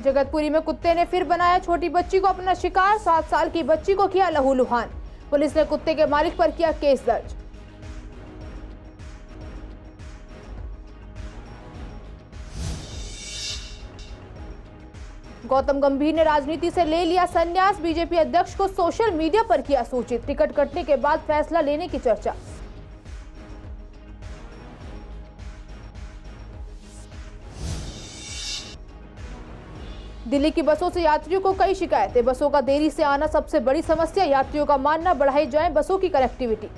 जगतपुरी में कुत्ते ने फिर बनाया छोटी बच्ची को अपना शिकार। 7 साल की बच्ची को किया लहूलुहान। पुलिस ने कुत्ते के मालिक पर किया केस दर्ज। गौतम गंभीर ने राजनीति से ले लिया संन्यास। बीजेपी अध्यक्ष को सोशल मीडिया पर किया सूचित। टिकट कटने के बाद फैसला लेने की चर्चा। दिल्ली की बसों से यात्रियों को कई शिकायतें। बसों का देरी से आना सबसे बड़ी समस्या। यात्रियों का मानना बढ़ाई जाए बसों की कनेक्टिविटी।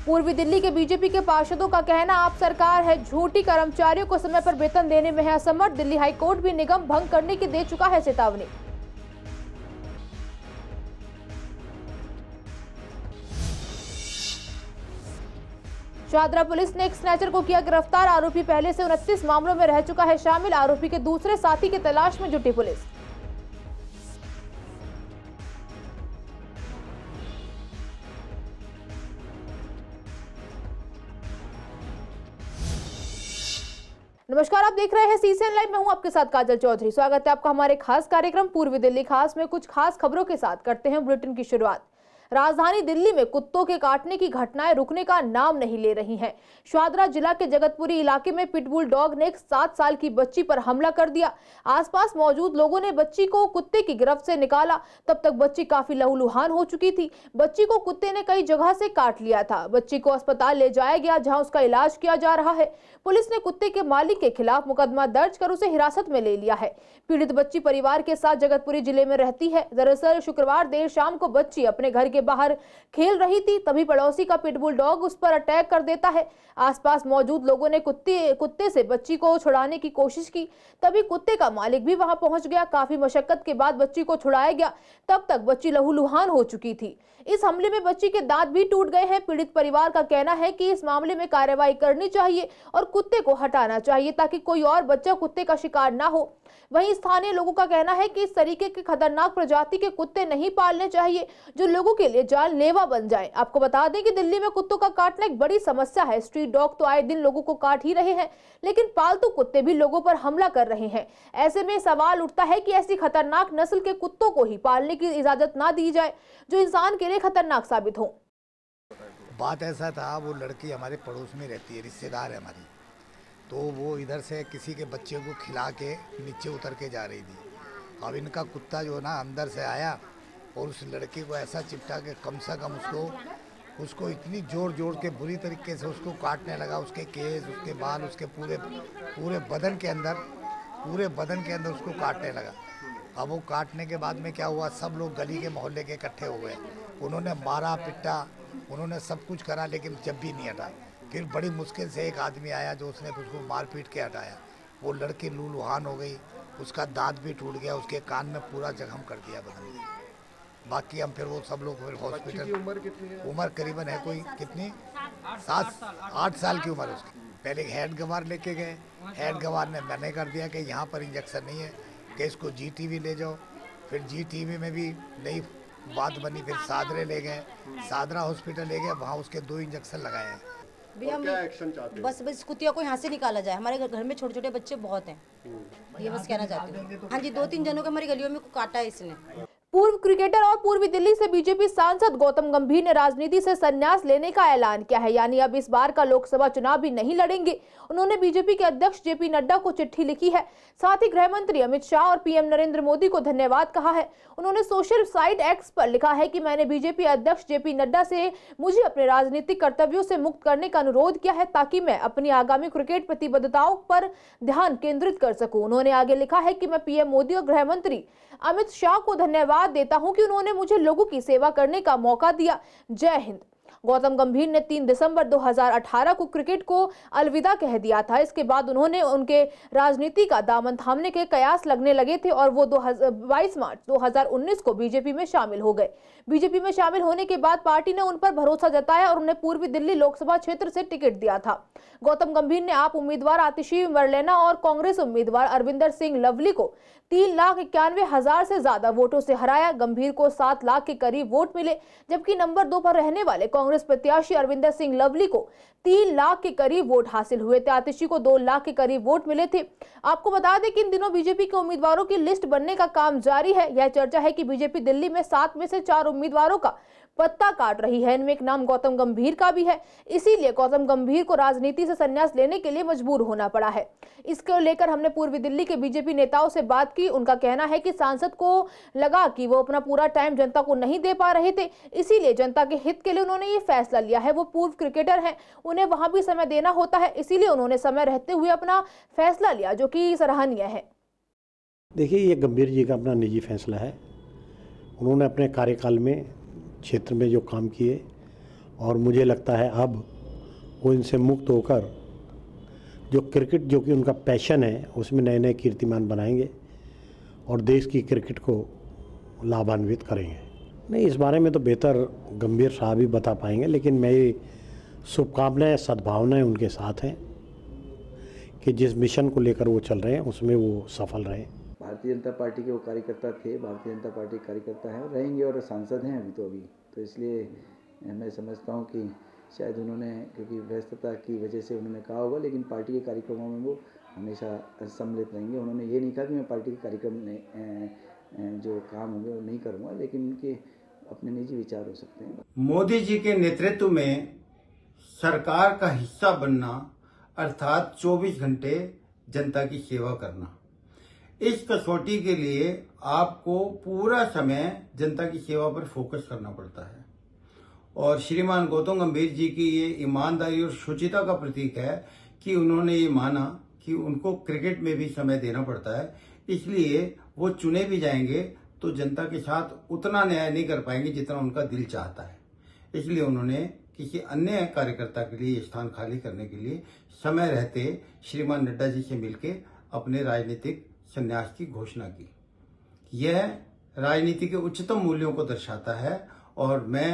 पूर्वी दिल्ली के बीजेपी के पार्षदों का कहना, आप सरकार है झूठी, कर्मचारियों को समय पर वेतन देने में है असमर्थ। दिल्ली हाईकोर्ट भी निगम भंग करने की दे चुका है चेतावनी। शाहदरा पुलिस ने एक स्नैचर को किया गिरफ्तार। आरोपी पहले से 29 मामलों में रह चुका है शामिल। आरोपी के दूसरे साथी की तलाश में जुटी पुलिस। नमस्कार, आप देख रहे हैं सीसीएन लाइव। मैं हूं आपके साथ काजल चौधरी। स्वागत है आपका हमारे खास कार्यक्रम पूर्वी दिल्ली खास में। कुछ खास खबरों के साथ करते हैं बुलेटिन की शुरुआत। राजधानी दिल्ली में कुत्तों के काटने की घटनाएं रुकने का नाम नहीं ले रही हैं। शाहदरा जिला के जगतपुरी इलाके में पिटबुल डॉग ने एक 7 साल की बच्ची पर हमला कर दिया। आसपास मौजूद लोगों ने बच्ची को कुत्ते की गिरफ्त से निकाला। तब तक बच्ची काफी लहूलुहान हो चुकी थी। बच्ची को कुत्ते ने कई जगह से काट लिया था। बच्ची को अस्पताल ले जाया गया, जहां उसका इलाज किया जा रहा है। पुलिस ने कुत्ते के मालिक के खिलाफ मुकदमा दर्ज कर उसे हिरासत में ले लिया है। पीड़ित बच्ची परिवार के साथ जगतपुरी जिले में रहती है। दरअसल शुक्रवार देर शाम को बच्ची अपने घर के बाहर खेल रही थी, तभी पड़ोसी का पिटबुल डॉग उस पर अटैक कर देता है। आसपास मौजूद लोगों ने कुत्ते से बच्ची को छुड़ाने की कोशिश की, तभी कुत्ते का मालिक भी वहां पहुंच गया। काफी मशक्कत के बाद बच्ची को छुड़ाया गया। तब तक बच्ची लहूलुहान हो चुकी थी। इस हमले में बच्ची के दांत भी टूट गए हैं। पीड़ित परिवार का कहना है कि इस मामले में कार्रवाई करनी चाहिए और कुत्ते को हटाना चाहिए ताकि कोई और बच्चा कुत्ते का शिकार ना हो। वहीं स्थानीय लोगों का कहना है कि इस तरीके के खतरनाक प्रजाति के कुत्ते नहीं पालने चाहिए जो लोगों के लिए जानलेवा बन जाएं। आपको बता दें कि दिल्ली में कुत्तों का काटना एक बड़ी समस्या है। स्ट्रीट डॉग तो आए दिन लोगों को काट ही रहे हैं, लेकिन पालतू कुत्ते भी लोगों पर हमला कर रहे हैं। ऐसे में सवाल उठता है कि ऐसी खतरनाक नस्ल के कुत्तों को ही पालने की इजाजत ना दी जाए जो इंसान के लिए खतरनाक साबित हो। बात ऐसा था, वो लड़की हमारे पड़ोस में रहती है, रिश्तेदार है हमारी, तो वो इधर से किसी के बच्चे को खिला के नीचे उतर के जा रही थी। अब इनका कुत्ता जो ना अंदर से आया और उस लड़की को ऐसा चिपटा के कम से कम उसको इतनी जोर के बुरी तरीके से उसको काटने लगा। उसके केस, उसके बाल, उसके पूरे बदन के अंदर उसको काटने लगा। अब वो काटने के बाद में क्या हुआ, सब लोग गली के मोहल्ले के इकट्ठे हो गए। उन्होंने मारा पिटा, उन्होंने सब कुछ करा, लेकिन जब भी नहीं हटा। फिर बड़ी मुश्किल से एक आदमी आया जो उसने उसको मार पीट के हटाया। वो लड़की लहूलुहान हो गई, उसका दांत भी टूट गया, उसके कान में पूरा जख्म कर दिया बदन में। बाकी हम फिर वो सब लोग फिर हॉस्पिटल। उम्र कितनी है? उम्र करीबन है कोई कितनी 8 साल की उम्र उसकी। पहले हेड गवार लेके गए, हेड गवार ने मना कर दिया कि यहाँ पर इंजेक्शन नहीं है, कि इसको जीटीवी ले जाओ। फिर जीटीवी में भी नई बात बनी, फिर सादरे ले गए, सादरा हॉस्पिटल ले गए, वहाँ उसके 2 इंजेक्शन लगाए हैं। तो क्या एक्शन चाहते हैं? बस कुतिया को यहाँ से निकाला जाए। हमारे घर में छोटे छोटे बच्चे बहुत हैं, ये बस कहना चाहते हैं। हाँ जी, 2-3 जनों को हमारी गलियों में काटा है इसने। पूर्व क्रिकेटर और पूर्वी दिल्ली से बीजेपी सांसद गौतम गंभीर ने राजनीति से संन्यास लेने का ऐलान किया है, यानी अब इस बार का लोकसभा चुनाव भी नहीं लड़ेंगे। उन्होंने बीजेपी के अध्यक्ष जेपी नड्डा को चिट्ठी लिखी है। साथ ही गृह मंत्री अमित शाह और पीएम नरेंद्र मोदी को धन्यवाद कहा है। उन्होंने सोशल साइट एक्स पर लिखा है कि मैंने बीजेपी अध्यक्ष जेपी नड्डा से मुझे अपने राजनीतिक कर्तव्यों से मुक्त करने का अनुरोध किया है ताकि मैं अपनी आगामी क्रिकेट प्रतिबद्धताओं पर ध्यान केंद्रित कर सकूं। उन्होंने आगे लिखा है कि मैं पीएम मोदी और गृह मंत्री अमित शाह को धन्यवाद देता हूं कि उन्होंने मुझे लोगों की सेवा करने का मौका दिया। जय हिंद। गौतम गंभीर ने 3 दिसंबर 2018 को क्रिकेट को अलविदा कह दिया था। इसके बाद उन्होंने उनके राजनीति का दामन थामने के कयास लगने लगे थे और वो 22 मार्च 2019 को बीजेपी में शामिल हो गए। बीजेपी में शामिल होने के बाद पार्टी ने उन पर भरोसा जताया और उन्हें पूर्वी दिल्ली लोकसभा क्षेत्र से टिकट दिया था। गौतम गंभीर ने आप उम्मीदवार आतिशी मरलेना और कांग्रेस उम्मीदवार अरविंदर सिंह लवली को 3,91,000 से ज्यादा वोटों से हराया। गंभीर को 7 लाख के करीब वोट मिले, जबकि नंबर 2 पर रहने वाले कांग्रेस प्रत्याशी अरविंदर सिंह लवली को 3 लाख के करीब वोट हासिल हुए थे। आतिशी को 2 लाख के करीब वोट मिले थे। आपको बता दें कि इन दिनों बीजेपी के उम्मीदवारों की लिस्ट बनने का काम जारी है। यह चर्चा है कि बीजेपी दिल्ली में 7 में से 4 उम्मीदवारों का पत्ता काट रही है। इनमें एक नाम गौतम गंभीर का भी है। इसीलिए गौतम गंभीर को राजनीति से संन्यास लेने के लिए मजबूर होना पड़ा है। इसको लेकर हमने पूर्वी दिल्ली के बीजेपी नेताओं से बात की। उनका कहना है कि सांसद को लगा कि वो अपना पूरा टाइम जनता को नहीं दे पा रहे थे, इसीलिए जनता के हित के लिए उन्होंने ये फैसला लिया है। वो पूर्व क्रिकेटर हैं, उन्हें वहां भी समय देना होता है, इसीलिए उन्होंने समय रहते हुए अपना फैसला लिया, जो कि सराहनीय है। देखिए, ये गंभीर जी का अपना निजी फैसला है। उन्होंने अपने कार्यकाल में क्षेत्र में जो काम किए और मुझे लगता है अब वो इनसे मुक्त होकर जो क्रिकेट, जो कि उनका पैशन है, उसमें नए नए कीर्तिमान बनाएंगे और देश की क्रिकेट को लाभान्वित करेंगे। नहीं, इस बारे में तो बेहतर गंभीर साहब ही बता पाएंगे, लेकिन मेरी शुभकामनाएं, सद्भावनाएं उनके साथ हैं कि जिस मिशन को लेकर वो चल रहे हैं उसमें वो सफल रहे। भारतीय जनता पार्टी के वो कार्यकर्ता थे, भारतीय जनता पार्टी के कार्यकर्ता हैं और रहेंगे और सांसद हैं अभी तो इसलिए मैं समझता हूँ कि शायद उन्होंने, क्योंकि व्यस्तता की वजह से उन्होंने कहा होगा, लेकिन पार्टी के कार्यक्रमों में वो हमेशा सम्मिलित रहेंगे। उन्होंने ये नहीं कहा कि मैं पार्टी के कार्यक्रम में जो काम होंगे वो नहीं करूँगा, लेकिन उनके अपने निजी विचार हो सकते हैं। मोदी जी के नेतृत्व में सरकार का हिस्सा बनना अर्थात 24 घंटे जनता की सेवा करना, इस कसौटी के लिए आपको पूरा समय जनता की सेवा पर फोकस करना पड़ता है। और श्रीमान गौतम गंभीर जी की ये ईमानदारी और शुचिता का प्रतीक है कि उन्होंने ये माना कि उनको क्रिकेट में भी समय देना पड़ता है, इसलिए वो चुने भी जाएंगे तो जनता के साथ उतना न्याय नहीं कर पाएंगे जितना उनका दिल चाहता है। इसलिए उन्होंने किसी अन्य कार्यकर्ता के लिए स्थान खाली करने के लिए समय रहते श्रीमान नड्डा जी से मिलकर अपने राजनीतिक संन्यास की घोषणा की। यह राजनीति के उच्चतम मूल्यों को दर्शाता है और मैं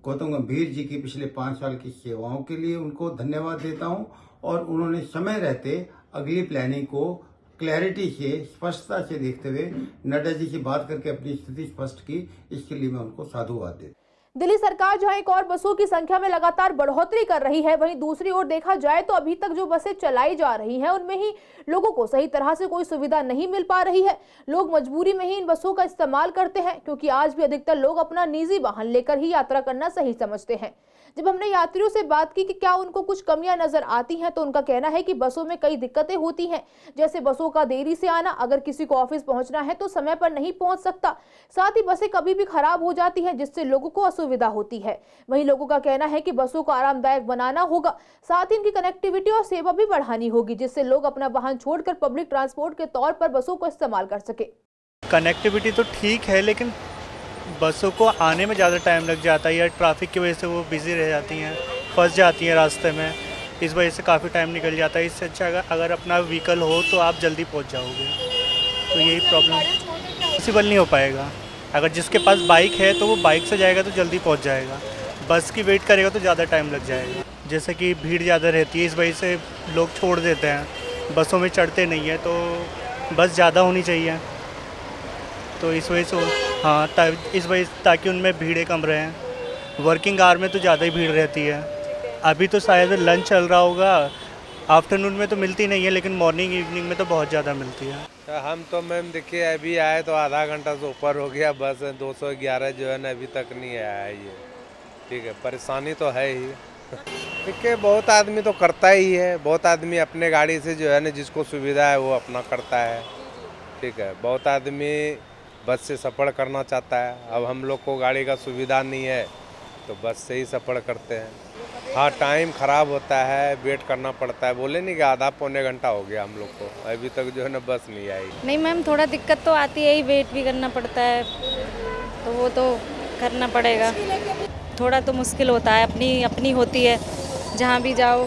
गौतम गंभीर जी की पिछले 5 साल की सेवाओं के लिए उनको धन्यवाद देता हूं और उन्होंने समय रहते अगली प्लानिंग को क्लैरिटी से, स्पष्टता से देखते हुए नड्डा जी से बात करके अपनी स्थिति स्पष्ट की। इसके लिए मैं उनको साधुवाद देता हूं। दिल्ली सरकार जहां एक और बसों की संख्या में लगातार बढ़ोतरी कर रही है, वहीं दूसरी ओर देखा जाए तो अभी तक जो बसें चलाई जा रही हैं उनमें ही लोगों को सही तरह से कोई सुविधा नहीं मिल पा रही है। लोग मजबूरी में ही इन बसों का इस्तेमाल करते हैं, क्योंकि आज भी अधिकतर लोग अपना निजी वाहन लेकर ही यात्रा करना सही समझते हैं। जब हमने यात्रियों से बात की कि क्या उनको कुछ कमियां नजर आती हैं, तो उनका कहना है कि बसों में कई दिक्कतें होती हैं, जैसे बसों का देरी से आना, अगर किसी को ऑफिस पहुंचना है तो समय पर नहीं पहुंच सकता, साथ ही बसें कभी भी खराब हो जाती हैं जिससे लोगों को असुविधा होती है। वहीं लोगों का कहना है कि बसों को आरामदायक बनाना होगा, साथ ही इनकी कनेक्टिविटी और सेवा भी बढ़ानी होगी, जिससे लोग अपना वाहन छोड़कर पब्लिक ट्रांसपोर्ट के तौर पर बसों को इस्तेमाल कर सके। कनेक्टिविटी तो ठीक है, लेकिन बसों को आने में ज़्यादा टाइम लग जाता है या ट्रैफिक की वजह से वो बिज़ी रह जाती हैं, फंस जाती हैं रास्ते में, इस वजह से काफ़ी टाइम निकल जाता है। इससे अच्छा अगर अपना व्हीकल हो तो आप जल्दी पहुंच जाओगे, तो यही प्रॉब्लम पॉसिबल नहीं हो पाएगा। अगर जिसके पास बाइक है तो वो बाइक से जाएगा तो जल्दी पहुँच जाएगा, बस की वेट करेगा तो ज़्यादा टाइम लग जाएगा। जैसे कि भीड़ ज़्यादा रहती है, इस वजह से लोग छोड़ देते हैं, बसों में चढ़ते नहीं हैं, तो बस ज़्यादा होनी चाहिए, तो इस वजह से हाँ, इस वजह ताकि उनमें भीड़ें कम रहें। वर्किंग आवर में तो ज़्यादा ही भीड़ रहती है। अभी तो शायद लंच चल रहा होगा, आफ्टरनून में तो मिलती नहीं है, लेकिन मॉर्निंग इवनिंग में तो बहुत ज़्यादा मिलती है। हम तो मैम देखिए अभी आए तो आधा घंटा से ऊपर हो गया, बस 211 जो है ना अभी तक नहीं आया है ये। ठीक है, परेशानी तो है ही। देखिए बहुत आदमी तो करता ही है, बहुत आदमी अपने गाड़ी से जो है ना जिसको सुविधा है वो अपना करता है। ठीक है, बहुत आदमी बस से सफ़र करना चाहता है। अब हम लोग को गाड़ी का सुविधा नहीं है तो बस से ही सफ़र करते हैं। हाँ, टाइम ख़राब होता है, वेट करना पड़ता है। बोले नहीं कि आधा पौने घंटा हो गया हम लोग को, अभी तक जो है ना बस नहीं आई। नहीं मैम, थोड़ा दिक्कत तो आती है ही, वेट भी करना पड़ता है, तो वो तो करना पड़ेगा। थोड़ा तो मुश्किल होता है, अपनी अपनी होती है जहाँ भी जाओ।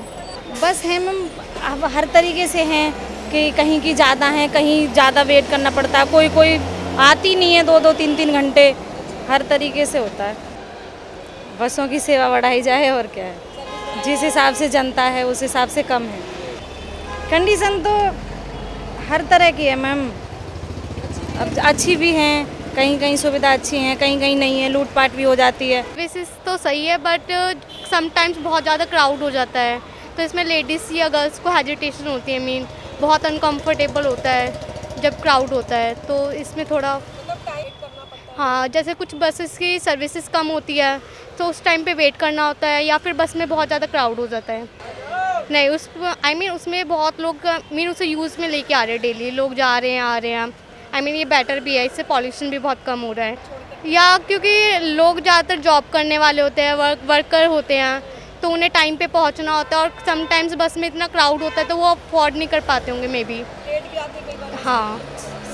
बस है मैम, अब हर तरीके से हैं कि कहीं की ज़्यादा हैं, कहीं ज़्यादा वेट करना पड़ता है, कोई कोई आती नहीं है 2-2 3-3 घंटे, हर तरीके से होता है। बसों की सेवा बढ़ाई जाए और क्या है, जिस हिसाब से जनता है उस हिसाब से कम है। कंडीशन तो हर तरह की है मैम, अब अच्छी भी हैं, कहीं कहीं सुविधा अच्छी हैं, कहीं कहीं नहीं है, लूटपाट भी हो जाती है। सर्विसेज तो सही है बट समटाइम्स बहुत ज़्यादा क्राउड हो जाता है, तो इसमें लेडीज़ या गर्ल्स को हेजिटेशन होती है, मीन बहुत अनकंफर्टेबल होता है जब क्राउड होता है, तो इसमें थोड़ा हाँ, जैसे कुछ बसेस की सर्विसेज कम होती है तो उस टाइम पे वेट करना होता है, या फिर बस में बहुत ज़्यादा क्राउड हो जाता है। नहीं उस उसमें बहुत लोग उसे यूज़ में लेके आ रहे हैं, डेली लोग जा रहे हैं आ रहे हैं। ये बेटर भी है, इससे पॉल्यूशन भी बहुत कम हो रहा है। या क्योंकि लोग ज़्यादातर जॉब करने वाले होते हैं, वर्कर होते हैं, तो उन्हें टाइम पे पहुंचना होता है, और समटाइम्स बस में इतना क्राउड होता है तो वो अफोर्ड नहीं कर पाते होंगे मे बी। हाँ,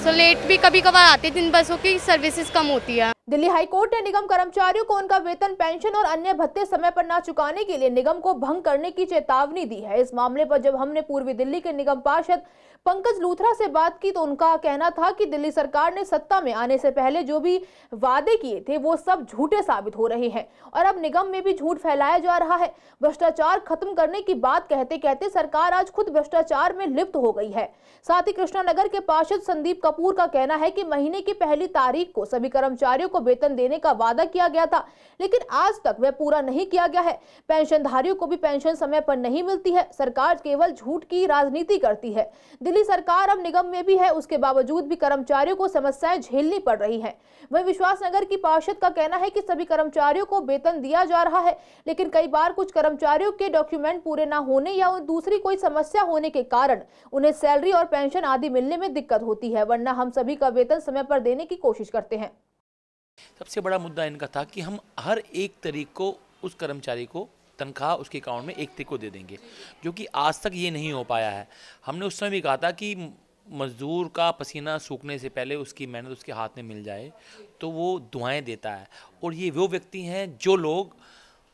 सो लेट भी कभी कभार आती है, जिन बसों की सर्विसेज कम होती है। दिल्ली हाईकोर्ट ने निगम कर्मचारियों को उनका वेतन, पेंशन और अन्य भत्ते समय पर न चुकाने के लिए निगम को भंग करने की चेतावनी दी है। इस मामले पर जब हमने पूर्वी दिल्ली के निगम पार्षद पंकज लूथरा से बात की तो उनका कहना था कि दिल्ली सरकार ने सत्ता में आने से पहले जो भी वादे किए थे वो सब झूठे साबित हो रहे हैं और अब निगम में भी झूठ फैलाया जा रहा है। भ्रष्टाचार खत्म करने की बात कहते कहते सरकार आज खुद भ्रष्टाचार में लिप्त हो गई है। साथ ही कृष्णानगर के पार्षद संदीप कपूर का कहना है कि महीने की पहली तारीख को सभी कर्मचारियों को वेतन देने का वादा किया गया था, लेकिन आज तक वह पूरा नहीं किया गया है। पेंशनधारियों को भी पेंशन समय पर नहीं मिलती है। सरकार केवल झूठ की राजनीति करती है। दिल्ली सरकार अब निगम में भी है, उसके बावजूद भी कर्मचारियों को समस्याएं झेलनी पड़ रही हैं। वहीं विश्वासनगर की पार्षद का कहना है कि सभी कर्मचारियों को वेतन दिया जा रहा है, लेकिन कई बार कुछ कर्मचारियों के डॉक्यूमेंट पूरे न होने या दूसरी कोई समस्या होने के कारण उन्हें सैलरी और पेंशन आदि मिलने में दिक्कत होती है, वरना हम सभी का वेतन समय पर देने की कोशिश करते हैं। सबसे बड़ा मुद्दा इनका था कि हम हर 1 तारीख को उस कर्मचारी को तनख्वाह उसके अकाउंट में 1 तारीख को दे देंगे, जो कि आज तक ये नहीं हो पाया है। हमने उस समय भी कहा था कि मजदूर का पसीना सूखने से पहले उसकी मेहनत उसके हाथ में मिल जाए तो वो दुआएं देता है। और ये वो व्यक्ति हैं जो लोग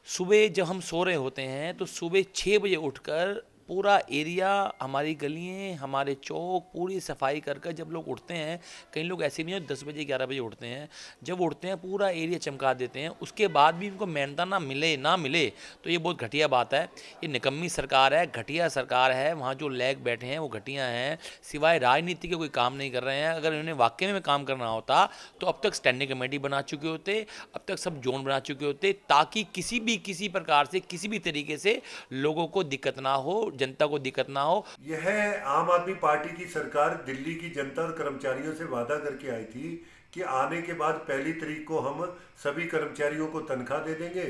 सुबह जब हम सो रहे होते हैं तो सुबह 6 बजे उठकर पूरा एरिया, हमारी गलियाँ, हमारे चौक पूरी सफाई कर कर जब लोग उठते हैं, कई लोग ऐसे नहीं हो 10 बजे 11 बजे उठते हैं, जब उठते हैं पूरा एरिया चमका देते हैं, उसके बाद भी उनको मेहनत ना मिले तो ये बहुत घटिया बात है। ये निकम्मी सरकार है, घटिया सरकार है। वहाँ जो लैग बैठे हैं वो घटिया हैं, सिवाय राजनीति के कोई काम नहीं कर रहे हैं। अगर इन्हें वाकई में काम करना होता तो अब तक स्टैंडिंग कमेटी बना चुके होते, अब तक सब जोन बना चुके होते, ताकि किसी प्रकार से किसी भी तरीके से लोगों को दिक्कत ना हो, जनता को दिक्कत ना हो। यह आम आदमी पार्टी की सरकार दिल्ली की जनता और कर्मचारियों से वादा करके आई थी कि आने के बाद पहली तारीख को हम सभी कर्मचारियों को तनख्वाह दे देंगे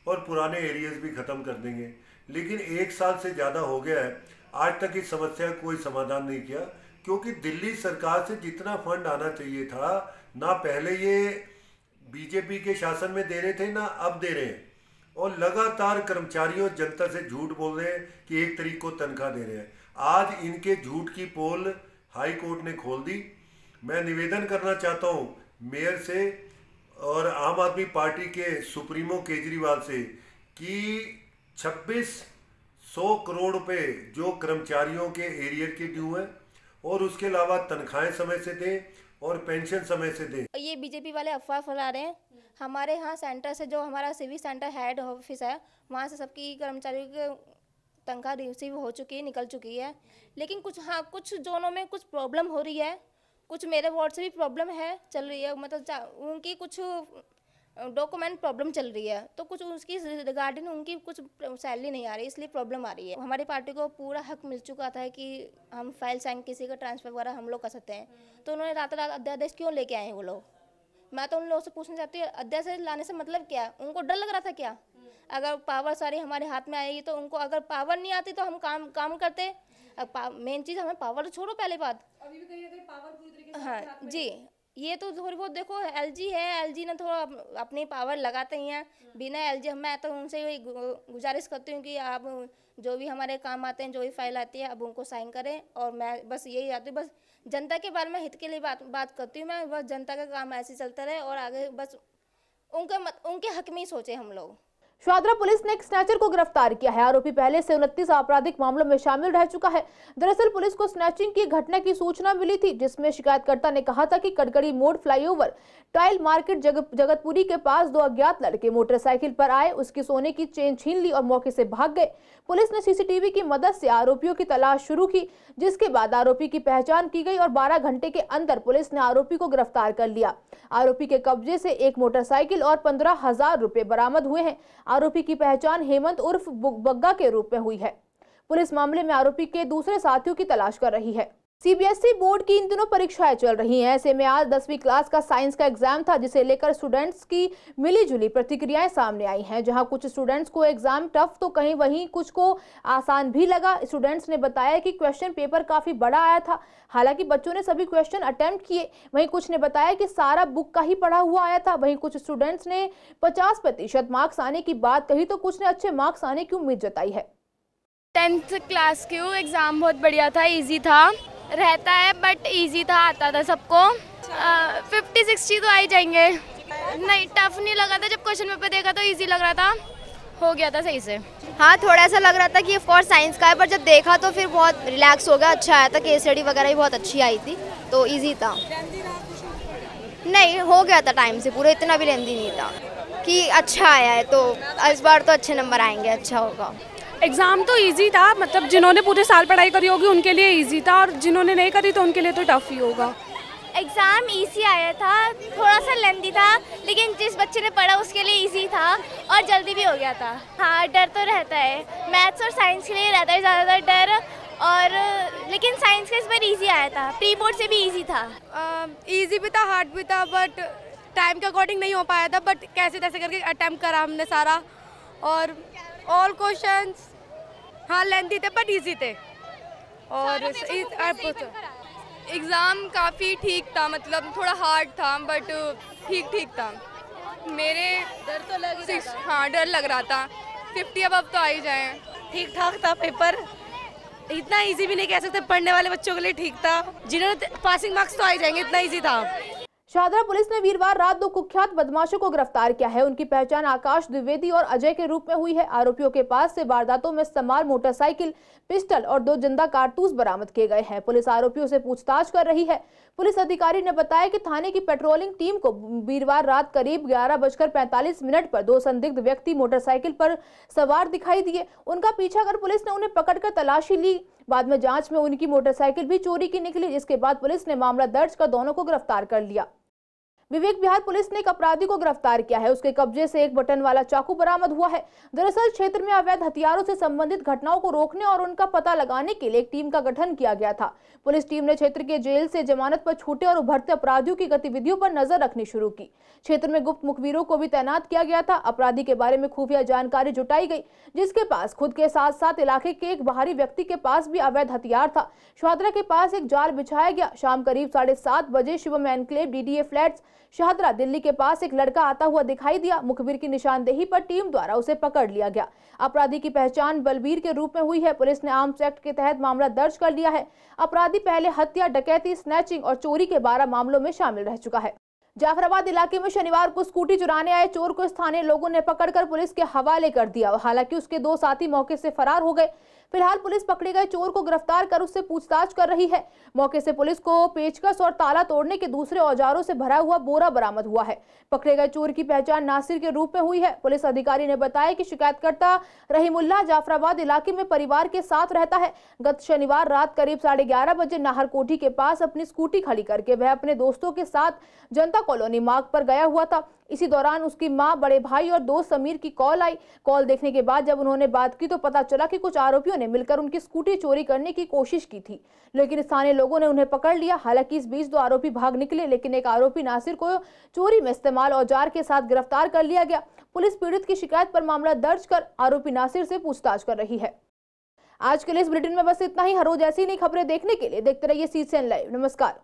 और पुराने एरियाज भी खत्म कर देंगे, लेकिन 1 साल से ज़्यादा हो गया है, आज तक इस समस्या का कोई समाधान नहीं किया। क्योंकि दिल्ली सरकार से जितना फंड आना चाहिए था, ना पहले ये बीजेपी के शासन में दे रहे थे ना अब दे रहे हैं, और लगातार कर्मचारियों जनता से झूठ बोल रहे हैं कि 1 तारीख को तनख्वाह दे रहे हैं। आज इनके झूठ की पोल हाई कोर्ट ने खोल दी। मैं निवेदन करना चाहता हूं मेयर से और आम आदमी पार्टी के सुप्रीमो केजरीवाल से कि 2600 करोड़ रुपए जो कर्मचारियों के एरियर के ड्यू हैं और उसके अलावा तनख्वाहें समय से दें और पेंशन समय से दें। ये बीजेपी वाले अफवाह फैला रहे हैं। हमारे यहाँ सेंटर से, जो हमारा सिविल सेंटर हेड ऑफिस है, वहाँ से सबकी कर्मचारियों की तनख्वाह रिसीव हो चुकी है, निकल चुकी है। लेकिन कुछ जोनों में कुछ प्रॉब्लम हो रही है, कुछ मेरे वार्ड से भी प्रॉब्लम है चल रही है, मतलब उनकी कुछ डॉक्यूमेंट प्रॉब्लम चल रही है, तो कुछ उसकी रिगार्डिंग उनकी कुछ सैलरी नहीं आ रही, इसलिए प्रॉब्लम आ रही है। हमारी पार्टी को पूरा हक मिल चुका था कि हम फाइल साइन किसी का ट्रांसफर वगैरह हम लोग कर सकते हैं, तो उन्होंने रात अध्यादेश क्यों लेके आए हैं वो लोग? मैं तो उन लोगों से पूछना चाहती हूँ, अध्यादेश लाने से मतलब क्या? उनको डर लग रहा था क्या? अगर पावर सारी हमारे हाथ में आएगी तो उनको, अगर पावर नहीं आती तो हम काम करते। मेन चीज़ हमें पावर छोड़ो, पहले बात अभी भी कहीं पावर पूरी तरीके से हाँ जी, ये तो थोड़ी बहुत देखो एलजी है, एलजी ने थोड़ा अपनी पावर लगाते ही हैं। बिना एलजी मैं तो उनसे यही गुजारिश करती हूँ कि आप जो भी हमारे काम आते हैं, जो भी फाइल आती है, अब उनको साइन करें। और मैं बस यही चाहती हूँ, बस जनता के बारे में हित के लिए बात करती हूँ मैं, बस जनता का काम ऐसे चलता रहे और आगे बस उनके हक में ही सोचे हम लोग। शाहदरा पुलिस ने एक स्नैचर को गिरफ्तार किया है। आरोपी पहले से 29 आपराधिक मामलों में शामिल रह चुका है। दरअसल पुलिस को स्नैचिंग की घटना की सूचना मिली थी, जिसमें शिकायतकर्ता ने कहा था कि कड़कड़ी मोड़ फ्लाईओवर टाइल मार्केट जगतपुरी के पास 2 अज्ञात लड़के मोटरसाइकिल पर आए, उसकी सोने की चेन छीन ली और मौके से भाग गए। पुलिस ने सीसीटीवी की मदद से आरोपियों की तलाश शुरू की, जिसके बाद आरोपी की पहचान की गई और 12 घंटे के अंदर पुलिस ने आरोपी को गिरफ्तार कर लिया। आरोपी के कब्जे से एक मोटरसाइकिल और 15,000 रुपए बरामद हुए हैं। आरोपी की पहचान हेमंत उर्फ बग्गा के रूप में हुई है। पुलिस मामले में आरोपी के दूसरे साथियों की तलाश कर रही है। सीबीएसई बोर्ड की इन दिनों परीक्षाएं चल रही हैं। ऐसे में आज 10वीं क्लास का साइंस का एग्जाम था, जिसे लेकर स्टूडेंट्स की मिलीजुली प्रतिक्रियाएं सामने आई हैं। जहां कुछ स्टूडेंट्स को एग्जाम टफ तो कहीं वहीं कुछ को आसान भी लगा। स्टूडेंट्स ने बताया कि क्वेश्चन पेपर काफी बड़ा आया था। हालांकि बच्चों ने सभी क्वेश्चन अटेम्प्ट किए। वहीं कुछ ने बताया कि सारा बुक का ही पढ़ा हुआ आया था। वहीं कुछ स्टूडेंट्स ने 50% मार्क्स आने की बात कही तो कुछ ने अच्छे मार्क्स आने की उम्मीद जताई है। 10th क्लास के एग्ज़ाम बहुत बढ़िया था, इजी था, रहता है बट इजी था, आता था सबको। 50-60 तो आ ही जाएंगे। नहीं, टफ नहीं लगा था। जब क्वेश्चन पेपर देखा तो इजी लग रहा था, हो गया था सही से। हाँ, थोड़ा सा लग रहा था कि ऑफ कोर्स साइंस का है, पर जब देखा तो फिर बहुत रिलैक्स हो गया, अच्छा आया था। केस स्टडी वगैरह भी बहुत अच्छी आई थी, तो इजी था। नहीं, हो गया था टाइम से, पूरा इतना भी लेंदी नहीं था कि अच्छा आया है, तो इस बार तो अच्छे नंबर आएंगे, अच्छा होगा। एग्ज़ाम तो इजी था, मतलब जिन्होंने पूरे साल पढ़ाई करी होगी उनके लिए इजी था, और जिन्होंने नहीं करी तो उनके लिए तो टफ ही होगा। एग्ज़ाम इजी आया था, थोड़ा सा लेंदी था, लेकिन जिस बच्चे ने पढ़ा उसके लिए इजी था और जल्दी भी हो गया था। हाँ, डर तो रहता है, मैथ्स और साइंस के लिए रहता है ज़्यादातर डर, और लेकिन साइंस का इस बार इजी आया था, प्री बोर्ड से भी इजी था। इजी भी था, हार्ड भी था, बट टाइम के अकॉर्डिंग नहीं हो पाया था, बट कैसे तैसे करके अटैम्प्ट करा हमने सारा, और ऑल क्वेश्चंस हाँ लेंथी थे बट इजी थे। और एग्ज़ाम काफ़ी ठीक था, मतलब थोड़ा हार्ड था बट ठीक था। मेरे डर तो लग रहा था। हाँ, डर लग रहा था। 50 अब तो आ ही जाए। ठीक ठाक था पेपर, इतना इजी भी नहीं कह सकते, पढ़ने वाले बच्चों के लिए ठीक था। जिन्होंने पासिंग मार्क्स तो आ ही जाएंगे, इतना इजी था। शाहदरा पुलिस ने वीरवार रात 2 कुख्यात बदमाशों को गिरफ्तार किया है। उनकी पहचान आकाश द्विवेदी और अजय के रूप में हुई है। आरोपियों के पास से वारदातों में इस्तेमाल मोटरसाइकिल, पिस्टल और 2 जिंदा कारतूस बरामद किए गए हैं। पुलिस आरोपियों से पूछताछ कर रही है। पुलिस अधिकारी ने बताया कि थाने की पेट्रोलिंग टीम को वीरवार रात करीब 11:45 पर 2 संदिग्ध व्यक्ति मोटरसाइकिल पर सवार दिखाई दिए। उनका पीछा कर पुलिस ने उन्हें पकड़कर तलाशी ली। बाद में जांच में उनकी मोटरसाइकिल भी चोरी की निकली, जिसके बाद पुलिस ने मामला दर्ज कर दोनों को गिरफ्तार कर लिया। विवेक विहार पुलिस ने एक अपराधी को गिरफ्तार किया है। उसके कब्जे से एक बटन वाला चाकू बरामद हुआ है। दरअसल क्षेत्र में अवैध हथियारों से संबंधित घटनाओं को रोकने और उनका पता लगाने के लिए एक टीम का गठन किया गया था। पुलिस टीम ने क्षेत्र के जेल से जमानत पर छूटे और उभरते अपराधियों की गतिविधियों पर नजर रखनी शुरू की। क्षेत्र में गुप्त मुखबिरों को भी तैनात किया गया था। अपराधी के बारे में खुफिया जानकारी जुटाई गई, जिसके पास खुद के साथ साथ इलाके के एक बाहरी व्यक्ति के पास भी अवैध हथियार था। शाहदरा के पास एक जाल बिछाया गया। शाम करीब 7:30 बजे Shivam enclave DDA flats Shahdara Delhi के पास एक लड़का आता हुआ दिखाई दिया। मुखबिर की निशानदेही पर टीम द्वारा उसे पकड़ लिया गया। अपराधी की पहचान बलबीर के रूप में हुई है। पुलिस ने आर्म्स एक्ट के तहत मामला दर्ज कर लिया है। अपराधी पहले हत्या, डकैती, स्नैचिंग और चोरी के 12 मामलों में शामिल रह चुका है। जाफराबाद इलाके में शनिवार को स्कूटी चुराने आए चोर को स्थानीय लोगों ने पकड़कर पुलिस के हवाले कर दिया। हालांकि उसके 2 साथी मौके से फरार हो गए। फिलहाल पुलिस पकड़े गए चोर को गिरफ्तार कर उससे पूछताछ कर रही है। मौके से पुलिस को पेचकस और ताला तोड़ने के दूसरे औजारों से भरा हुआ बोरा बरामद हुआ है। पकड़े गए चोर की पहचान नासिर के रूप में हुई है। पुलिस अधिकारी ने बताया कि शिकायतकर्ता रहीमुल्लाह जाफराबाद इलाके में परिवार के साथ रहता है। गत शनिवार रात करीब 11:30 बजे नाहरकोठी के पास अपनी स्कूटी खड़ी करके वह अपने दोस्तों के साथ जनता कॉलोनी मार्ग पर गया हुआ था। इसी दौरान उसकी मां, बड़े भाई और दोस्त समीर की कॉल आई। कॉल देखने के बाद जब उन्होंने बात की तो पता चला कि कुछ आरोपियों ने मिलकर उनकी स्कूटी चोरी करने की कोशिश की थी, लेकिन स्थानीय लोगों ने उन्हें पकड़ लिया। हालांकि इस बीच 2 आरोपी भाग निकले, लेकिन एक आरोपी नासिर को चोरी में इस्तेमाल औजार के साथ गिरफ्तार कर लिया गया। पुलिस पीड़ित की शिकायत पर मामला दर्ज कर आरोपी नासिर से पूछताछ कर रही है। आज के लिए इस बुलेटिन में बस इतना ही। हर रोज ऐसी नई खबरें देखने के लिए देखते रहिए CCN लाइव। नमस्कार।